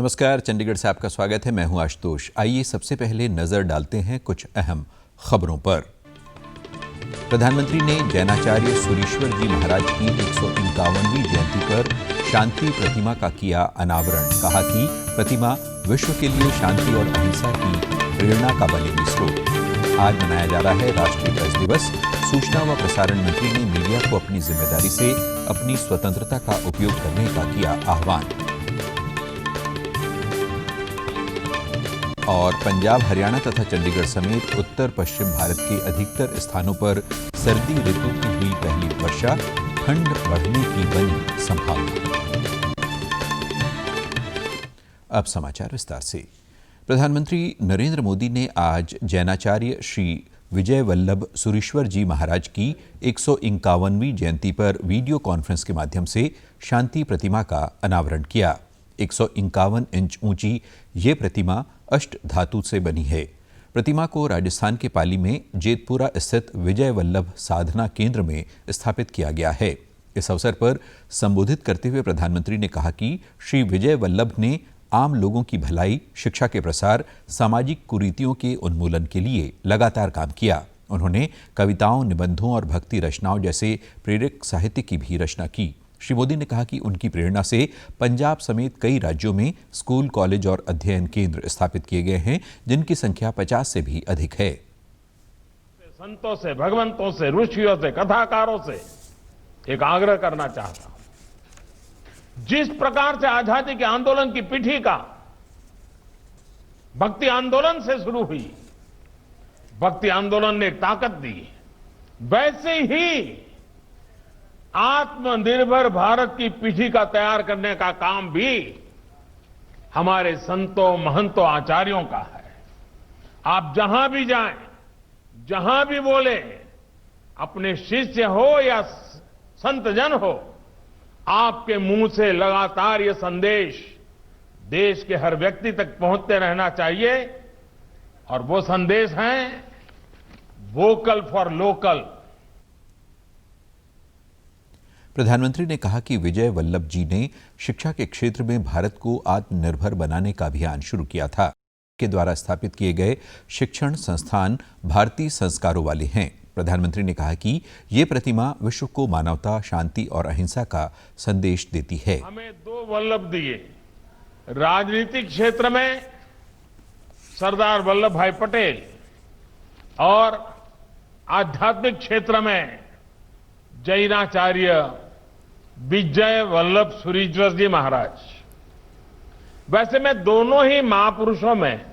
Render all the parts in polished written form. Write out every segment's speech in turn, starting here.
नमस्कार, चंडीगढ़ से आपका स्वागत है। मैं हूं आशुतोष। आइए सबसे पहले नजर डालते हैं कुछ अहम खबरों पर। प्रधानमंत्री ने जैनाचार्य सुरीश्वर जी महाराज की 151वीं जयंती पर शांति प्रतिमा का किया अनावरण। कहा कि प्रतिमा विश्व के लिए शांति और अहिंसा की प्रेरणा का बनेगी स्रोत। आज मनाया जा रहा है राष्ट्रीय प्रेस दिवस। सूचना व प्रसारण मंत्री ने मीडिया को अपनी जिम्मेदारी से अपनी स्वतंत्रता का उपयोग करने का किया आह्वान। और पंजाब, हरियाणा तथा चंडीगढ़ समेत उत्तर पश्चिम भारत के अधिकतर स्थानों पर सर्दी ऋतु की हुई पहली वर्षा, ठंड बढ़ने की बनी संभावना। अब समाचार विस्तार से। प्रधानमंत्री नरेंद्र मोदी ने आज जैनाचार्य श्री विजय वल्लभ सुरीश्वर जी महाराज की 151वीं जयंती पर वीडियो कॉन्फ्रेंस के माध्यम से शांति प्रतिमा का अनावरण किया। 151 इंच ऊंची ये प्रतिमा अष्ट धातु से बनी है। प्रतिमा को राजस्थान के पाली में जेतपुरा स्थित विजय वल्लभ साधना केंद्र में स्थापित किया गया है। इस अवसर पर संबोधित करते हुए प्रधानमंत्री ने कहा कि श्री विजय वल्लभ ने आम लोगों की भलाई, शिक्षा के प्रसार, सामाजिक कुरीतियों के उन्मूलन के लिए लगातार काम किया। उन्होंने कविताओं, निबंधों और भक्ति रचनाओं जैसे प्रेरक साहित्य की भी रचना की। श्री मोदी ने कहा कि उनकी प्रेरणा से पंजाब समेत कई राज्यों में स्कूल, कॉलेज और अध्ययन केंद्र स्थापित किए गए हैं, जिनकी संख्या 50 से भी अधिक है। संतों से, भगवंतों से, ऋषियों से, कथाकारों से एक आग्रह करना चाहता हूं। जिस प्रकार से आजादी के आंदोलन की पीठिका भक्ति आंदोलन से शुरू हुई, भक्ति आंदोलन ने ताकत दी, वैसे ही आत्मनिर्भर भारत की पीठिका तैयार करने का काम भी हमारे संतों, महंतों, आचार्यों का है। आप जहां भी जाएं, जहां भी बोले, अपने शिष्य हो या संतजन हो, आपके मुंह से लगातार ये संदेश देश के हर व्यक्ति तक पहुंचते रहना चाहिए। और वो संदेश है वोकल फॉर लोकल। प्रधानमंत्री ने कहा कि विजय वल्लभ जी ने शिक्षा के क्षेत्र में भारत को आत्मनिर्भर बनाने का अभियान शुरू किया था। के द्वारा स्थापित किए गए शिक्षण संस्थान भारतीय संस्कारों वाले हैं। प्रधानमंत्री ने कहा कि ये प्रतिमा विश्व को मानवता, शांति और अहिंसा का संदेश देती है। हमें दो वल्लभ दिए, राजनीतिक क्षेत्र में सरदार वल्लभ भाई पटेल और आध्यात्मिक क्षेत्र में जैनाचार्य विजय वल्लभ सुरीश्वर जी महाराज। वैसे मैं दोनों ही महापुरुषों में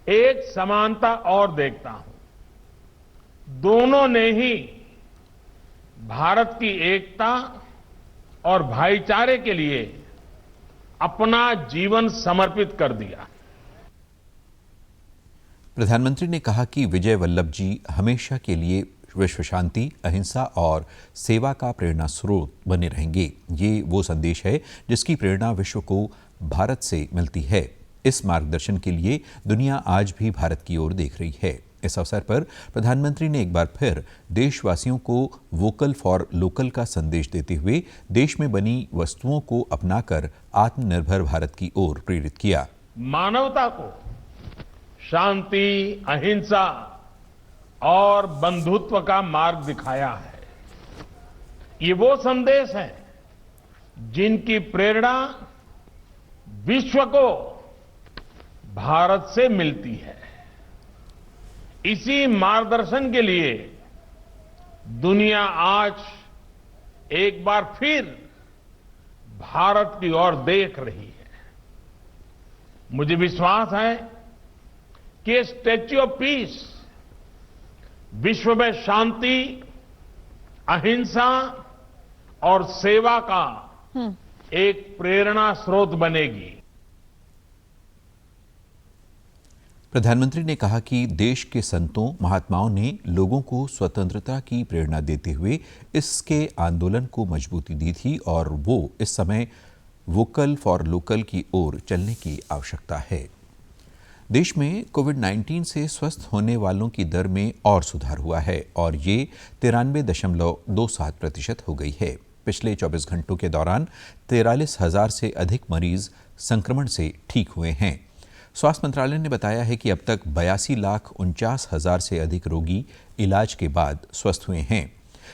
एक समानता और देखता हूं। दोनों ने ही भारत की एकता और भाईचारे के लिए अपना जीवन समर्पित कर दिया। प्रधानमंत्री ने कहा कि विजय वल्लभ जी हमेशा के लिए विश्व शांति, अहिंसा और सेवा का प्रेरणा स्रोत बने रहेंगे। ये वो संदेश है जिसकी प्रेरणा विश्व को भारत से मिलती है। इस मार्गदर्शन के लिए दुनिया आज भी भारत की ओर देख रही है। इस अवसर पर प्रधानमंत्री ने एक बार फिर देशवासियों को वोकल फॉर लोकल का संदेश देते हुए देश में बनी वस्तुओं को अपनाकर आत्मनिर्भर भारत की ओर प्रेरित किया। मानवता को शांति, अहिंसा और बंधुत्व का मार्ग दिखाया है। ये वो संदेश है जिनकी प्रेरणा विश्व को भारत से मिलती है। इसी मार्गदर्शन के लिए दुनिया आज एक बार फिर भारत की ओर देख रही है। मुझे विश्वास है कि स्टैच्यू ऑफ पीस विश्व में शांति, अहिंसा और सेवा का एक प्रेरणा स्रोत बनेगी। प्रधानमंत्री ने कहा कि देश के संतों, महात्माओं ने लोगों को स्वतंत्रता की प्रेरणा देते हुए इसके आंदोलन को मजबूती दी थी और वो इस समय वोकल फॉर लोकल की ओर चलने की आवश्यकता है। देश में कोविड-19 से स्वस्थ होने वालों की दर में और सुधार हुआ है और ये 93.27% हो गई है। पिछले 24 घंटों के दौरान 43,000 से अधिक मरीज संक्रमण से ठीक हुए हैं। स्वास्थ्य मंत्रालय ने बताया है कि अब तक 82,49,000 से अधिक रोगी इलाज के बाद स्वस्थ हुए हैं।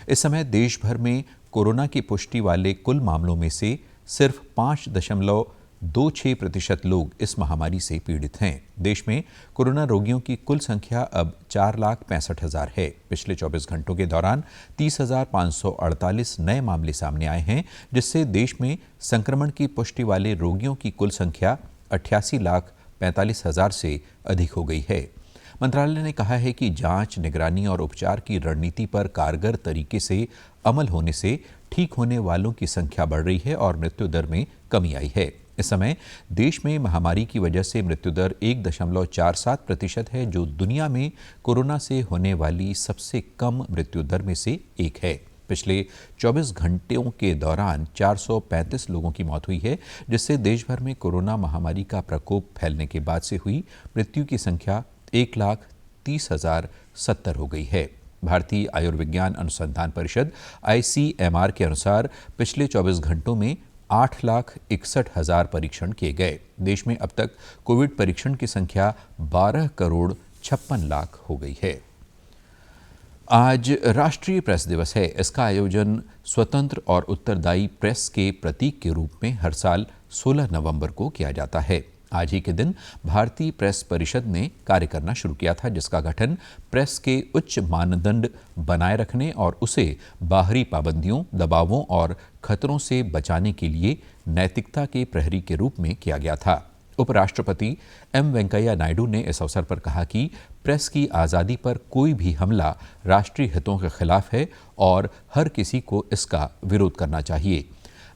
इस समय देश भर में कोरोना की पुष्टि वाले कुल मामलों में से सिर्फ 5.26% लोग इस महामारी से पीड़ित हैं। देश में कोरोना रोगियों की कुल संख्या अब 4,65,000 है। पिछले 24 घंटों के दौरान 30,548 नए मामले सामने आए हैं, जिससे देश में संक्रमण की पुष्टि वाले रोगियों की कुल संख्या 88,45,000 से अधिक हो गई है। मंत्रालय ने कहा है कि जांच, निगरानी और उपचार की रणनीति पर कारगर तरीके से अमल होने से ठीक होने वालों की संख्या बढ़ रही है और मृत्यु दर में कमी आई है। इस समय देश में महामारी की वजह से मृत्यु दर 1.47% है, जो दुनिया में कोरोना से होने वाली सबसे कम मृत्यु दर में से एक है। पिछले 24 घंटों के दौरान 435 लोगों की मौत हुई है, जिससे देश भर में कोरोना महामारी का प्रकोप फैलने के बाद से हुई मृत्यु की संख्या 1,30,070 हो गई है। भारतीय आयुर्विज्ञान अनुसंधान परिषद ICMR के अनुसार पिछले 24 घंटों में 8,61,000 परीक्षण किए गए। देश में अब तक कोविड परीक्षण की संख्या 12,56,00,000 हो गई है। आज राष्ट्रीय प्रेस दिवस है। इसका आयोजन स्वतंत्र और उत्तरदायी प्रेस के प्रतीक के रूप में हर साल 16 नवंबर को किया जाता है। आज ही के दिन भारतीय प्रेस परिषद ने कार्य करना शुरू किया था, जिसका गठन प्रेस के उच्च मानदंड बनाए रखने और उसे बाहरी पाबंदियों, दबावों और खतरों से बचाने के लिए नैतिकता के प्रहरी के रूप में किया गया था। उपराष्ट्रपति M वेंकैया नायडू ने इस अवसर पर कहा कि प्रेस की आज़ादी पर कोई भी हमला राष्ट्रीय हितों के खिलाफ है और हर किसी को इसका विरोध करना चाहिए।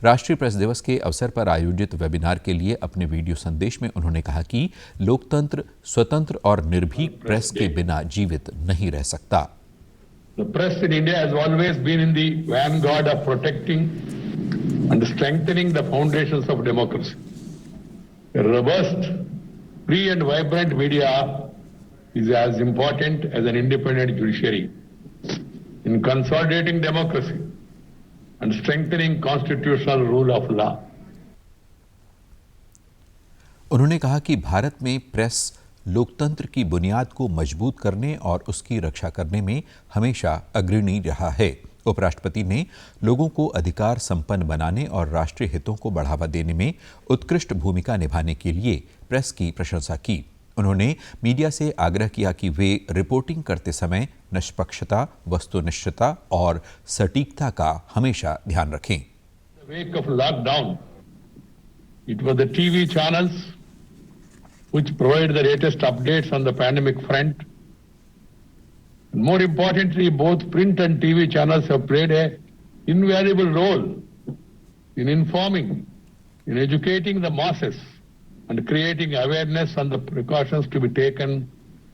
राष्ट्रीय प्रेस दिवस के अवसर पर आयोजित वेबिनार के लिए अपने वीडियो संदेश में उन्होंने कहा कि लोकतंत्र स्वतंत्र और निर्भीक प्रेस के बिना जीवित नहीं रह सकता। The press in India has always been in the vanguard of protecting and strengthening the foundations of democracy. A robust, free and vibrant media is as important as an independent judiciary in consolidating democracy and strengthening constitutional rule of law. उन्होंने कहा कि भारत में press लोकतंत्र की बुनियाद को मजबूत करने और उसकी रक्षा करने में हमेशा अग्रणी रहा है। उपराष्ट्रपति ने लोगों को अधिकार संपन्न बनाने और राष्ट्रीय हितों को बढ़ावा देने में उत्कृष्ट भूमिका निभाने के लिए प्रेस की प्रशंसा की। उन्होंने मीडिया से आग्रह किया कि वे रिपोर्टिंग करते समय निष्पक्षता, वस्तुनिष्ठता और सटीकता का हमेशा ध्यान रखें। In the wake of lockdown, it was the TV channels which provide the latest updates on the pandemic front. More importantly, both print and TV channels have played an invaluable role in informing, in educating the masses, and creating awareness on the precautions to be taken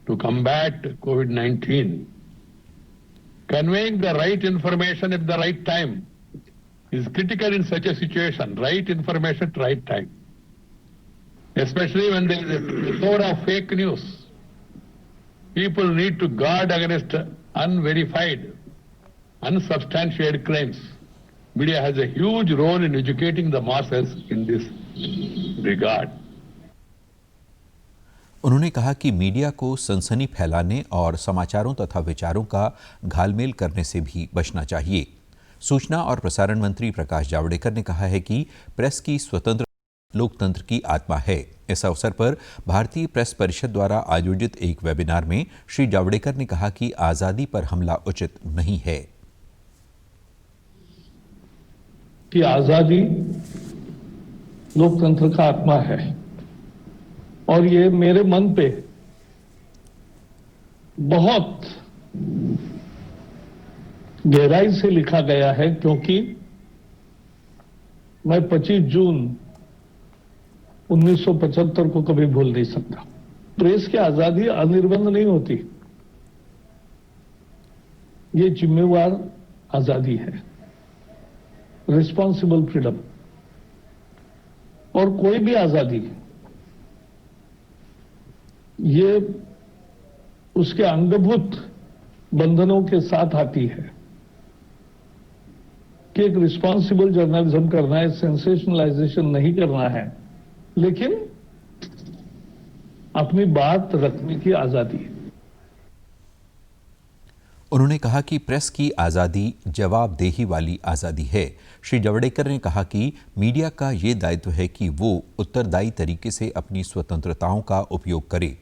to combat COVID-19. Conveying the right information at the right time is critical in such a situation. Right information at the right time. Especially when there is a plethora of fake news. People need to guard against unverified, unsubstantiated claims. Media has a huge role in educating the masses in this regard. उन्होंने कहा कि media को सनसनी फैलाने और समाचारों तथा विचारों का घालमेल करने से भी बचना चाहिए। सूचना और प्रसारण मंत्री प्रकाश जावड़ेकर ने कहा है कि प्रेस की स्वतंत्र लोकतंत्र की आत्मा है। इस अवसर पर भारतीय प्रेस परिषद द्वारा आयोजित एक वेबिनार में श्री जावड़ेकर ने कहा कि आज़ादी पर हमला उचित नहीं है। कि आज़ादी लोकतंत्र का आत्मा है और ये मेरे मन पे बहुत गहराई से लिखा गया है, क्योंकि मैं 25 जून 1975 को कभी भूल नहीं सकता। प्रेस की आजादी अनिर्बंध नहीं होती, ये जिम्मेवार आजादी है, रिस्पॉन्सिबल फ्रीडम। और कोई भी आजादी ये उसके अंगभूत बंधनों के साथ आती है कि एक रिस्पॉन्सिबल जर्नलिज्म करना है, सेंसेशनलाइजेशन नहीं करना है, लेकिन अपनी बात रखने की आजादी है। उन्होंने कहा कि प्रेस की आज़ादी जवाबदेही वाली आज़ादी है। श्री जावड़ेकर ने कहा कि मीडिया का ये दायित्व है कि वो उत्तरदायी तरीके से अपनी स्वतंत्रताओं का उपयोग करे।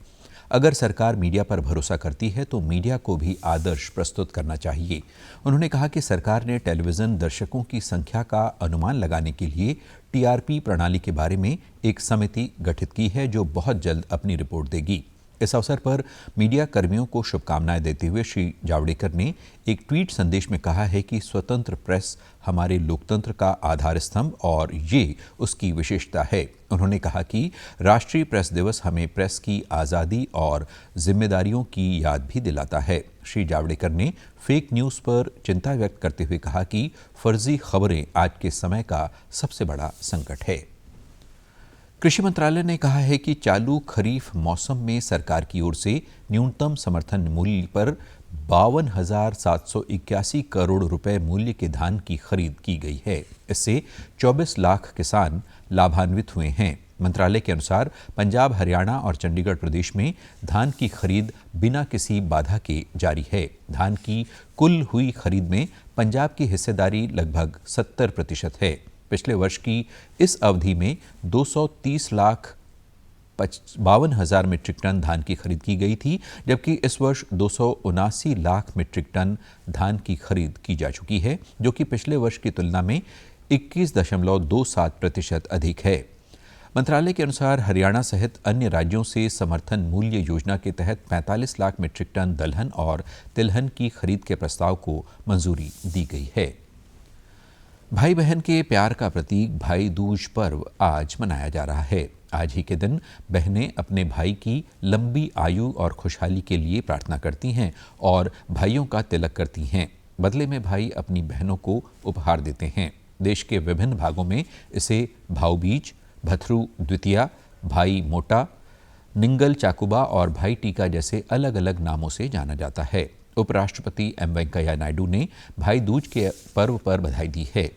अगर सरकार मीडिया पर भरोसा करती है तो मीडिया को भी आदर्श प्रस्तुत करना चाहिए। उन्होंने कहा कि सरकार ने टेलीविज़न दर्शकों की संख्या का अनुमान लगाने के लिए टीआरपी प्रणाली के बारे में एक समिति गठित की है जो बहुत जल्द अपनी रिपोर्ट देगी। इस अवसर पर मीडिया कर्मियों को शुभकामनाएं देते हुए श्री जावड़ेकर ने एक ट्वीट संदेश में कहा है कि स्वतंत्र प्रेस हमारे लोकतंत्र का आधार स्तंभ और ये उसकी विशेषता है। उन्होंने कहा कि राष्ट्रीय प्रेस दिवस हमें प्रेस की आज़ादी और जिम्मेदारियों की याद भी दिलाता है। श्री जावड़ेकर ने फेक न्यूज़ पर चिंता व्यक्त करते हुए कहा कि फर्जी खबरें आज के समय का सबसे बड़ा संकट है। कृषि मंत्रालय ने कहा है कि चालू खरीफ मौसम में सरकार की ओर से न्यूनतम समर्थन मूल्य पर 52,781 करोड़ रुपए मूल्य के धान की खरीद की गई है। इससे 24 लाख किसान लाभान्वित हुए हैं। मंत्रालय के अनुसार पंजाब, हरियाणा और चंडीगढ़ प्रदेश में धान की खरीद बिना किसी बाधा के जारी है। धान की कुल हुई खरीद में पंजाब की हिस्सेदारी लगभग 70% है। पिछले वर्ष की इस अवधि में 230,52,000 मीट्रिक टन धान की खरीद की गई थी, जबकि इस वर्ष 279 लाख मीट्रिक टन धान की खरीद की जा चुकी है, जो कि पिछले वर्ष की तुलना में 21.27% अधिक है। मंत्रालय के अनुसार हरियाणा सहित अन्य राज्यों से समर्थन मूल्य योजना के तहत 45 लाख मीट्रिक टन दलहन और तिलहन की खरीद के प्रस्ताव को मंजूरी दी गई है। भाई बहन के प्यार का प्रतीक भाई दूज पर्व आज मनाया जा रहा है। आज ही के दिन बहनें अपने भाई की लंबी आयु और खुशहाली के लिए प्रार्थना करती हैं और भाइयों का तिलक करती हैं। बदले में भाई अपनी बहनों को उपहार देते हैं। देश के विभिन्न भागों में इसे भाऊबीज, भथरू द्वितीया, भाई मोटा, निंगल चाकुबा और भाई टीका जैसे अलग अलग नामों से जाना जाता है। उपराष्ट्रपति एम वेंकैया नायडू ने भाई दूज के पर्व पर बधाई दी है।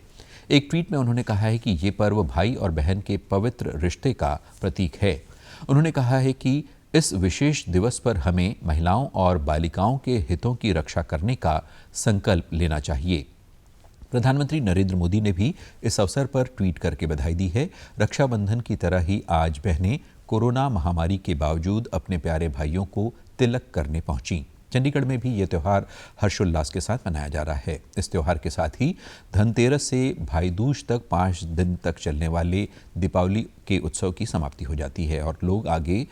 एक ट्वीट में उन्होंने कहा है कि ये पर्व भाई और बहन के पवित्र रिश्ते का प्रतीक है। उन्होंने कहा है कि इस विशेष दिवस पर हमें महिलाओं और बालिकाओं के हितों की रक्षा करने का संकल्प लेना चाहिए। प्रधानमंत्री नरेंद्र मोदी ने भी इस अवसर पर ट्वीट करके बधाई दी है। रक्षाबंधन की तरह ही आज बहनें कोरोना महामारी के बावजूद अपने प्यारे भाइयों को तिलक करने पहुंची। चंडीगढ़ में भी ये त्यौहार हर्षोल्लास के साथ मनाया जा रहा है। इस त्यौहार के साथ ही धनतेरस से भाई दूज तक 5 दिन तक चलने वाले दीपावली के उत्सव की समाप्ति हो जाती है और लोग आगे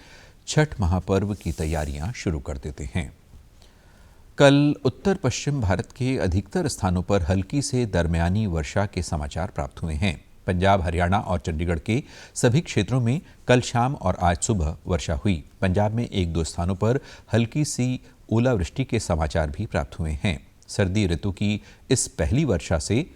छठ महापर्व की तैयारियां शुरू कर देते हैं। कल उत्तर पश्चिम भारत के अधिकतर स्थानों पर हल्की से दरमियानी वर्षा के समाचार प्राप्त हुए हैं। पंजाब, हरियाणा और चंडीगढ़ के सभी क्षेत्रों में कल शाम और आज सुबह वर्षा हुई। पंजाब में 1-2 स्थानों पर हल्की सी ओलावृष्टि के समाचार भी प्राप्त हुए हैं। सर्दी ऋतु की इस पहली वर्षा से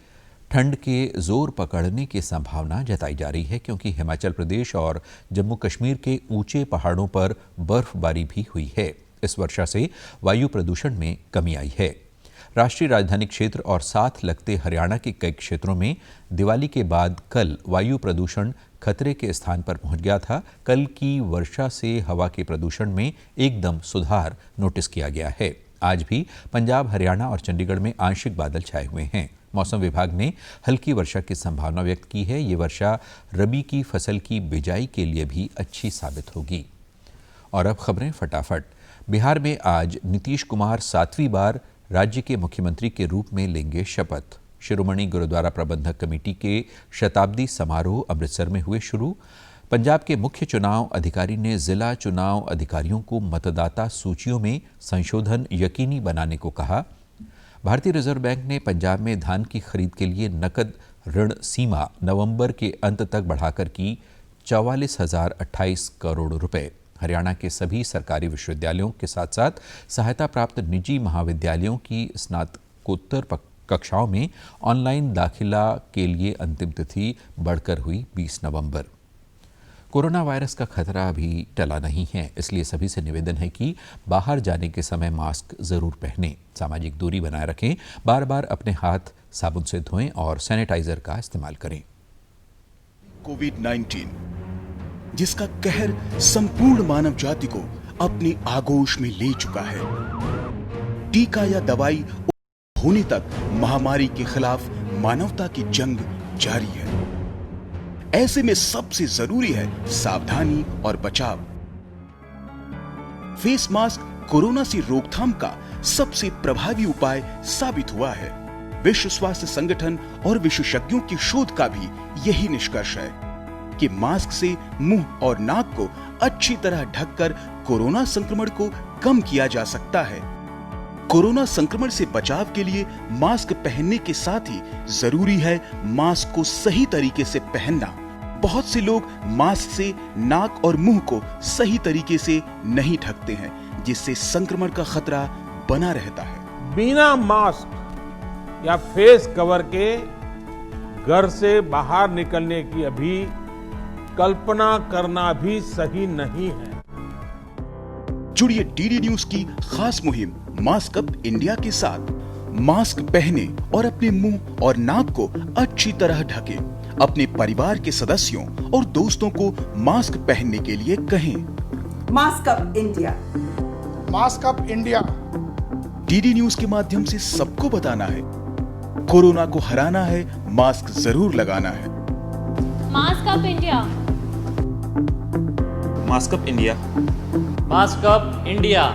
ठंड के जोर पकड़ने की संभावना जताई जा रही है, क्योंकि हिमाचल प्रदेश और जम्मू कश्मीर के ऊंचे पहाड़ों पर बर्फबारी भी हुई है। इस वर्षा से वायु प्रदूषण में कमी आई है। राष्ट्रीय राजधानी क्षेत्र और साथ लगते हरियाणा के कई क्षेत्रों में दिवाली के बाद कल वायु प्रदूषण खतरे के स्थान पर पहुंच गया था। कल की वर्षा से हवा के प्रदूषण में एकदम सुधार नोटिस किया गया है। आज भी पंजाब, हरियाणा और चंडीगढ़ में आंशिक बादल छाए हुए हैं। मौसम विभाग ने हल्की वर्षा की संभावना व्यक्त की है। ये वर्षा रबी की फसल की बिजाई के लिए भी अच्छी साबित होगी। और अब खबरें फटाफट। बिहार में आज नीतीश कुमार 7वीं बार राज्य के मुख्यमंत्री के रूप में लेंगे शपथ। शिरोमणि गुरुद्वारा प्रबंधक कमेटी के शताब्दी समारोह अमृतसर में हुए शुरू। पंजाब के मुख्य चुनाव अधिकारी ने जिला चुनाव अधिकारियों को मतदाता सूचियों में संशोधन यकीनी बनाने को कहा। भारतीय रिजर्व बैंक ने पंजाब में धान की खरीद के लिए नकद ऋण सीमा नवंबर के अंत तक बढ़ाकर की 44,028 करोड़ रुपए। हरियाणा के सभी सरकारी विश्वविद्यालयों के साथ साथ सहायता प्राप्त निजी महाविद्यालयों की स्नातकोत्तर कक्षाओं में ऑनलाइन दाखिला के लिए अंतिम तिथि बढ़कर हुई 20 नवंबर। कोरोना वायरस का खतरा अभी टला नहीं है, इसलिए सभी से निवेदन है कि बाहर जाने के समय मास्क जरूर पहनें, सामाजिक दूरी बनाए रखें, बार बार अपने हाथ साबुन से धोएं और सैनिटाइजर का इस्तेमाल करें। कोविड-19 जिसका कहर संपूर्ण मानव जाति को अपनी आगोश में ले चुका है। टीका या दवाई होने तक महामारी के खिलाफ मानवता की जंग जारी है। ऐसे में सबसे जरूरी है सावधानी और बचाव। फेस मास्क कोरोना से रोकथाम का सबसे प्रभावी उपाय साबित हुआ है। विश्व स्वास्थ्य संगठन और विशेषज्ञों की शोध का भी यही निष्कर्ष है कि मास्क से मुंह और नाक को अच्छी तरह ढककर कोरोना संक्रमण को कम किया जा सकता है। कोरोना संक्रमण से बचाव के लिए मास्क पहनने के साथ ही जरूरी है मास्क को सही तरीके से पहनना। बहुत से लोग मास्क से नाक और मुंह को सही तरीके से नहीं ढकते हैं, जिससे संक्रमण का खतरा बना रहता है। बिना मास्क या फेस कवर के घर से बाहर निकलने की अभी कल्पना करना भी सही नहीं है। जुड़िए डीडी न्यूज की खास मुहिम मास्क अप इंडिया के साथ। मास्क पहने और अपने मुंह और नाक को अच्छी तरह ढकें। अपने परिवार के सदस्यों और दोस्तों को मास्क पहनने के लिए कहें। Mask up India, mask up India. DD news के माध्यम से सबको बताना है, कोरोना को हराना है, मास्क जरूर लगाना है। Mask up India, mask up India, mask up India.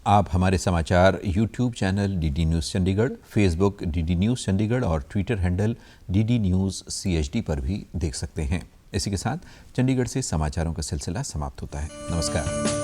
आप हमारे समाचार YouTube channel DD news Chandigarh, Facebook DD news Chandigarh और Twitter handle DD news CHD पर भी देख सकते हैं। इसी के साथ चंडीगढ़ से समाचारों का सिलसिला समाप्त होता है। नमस्कार।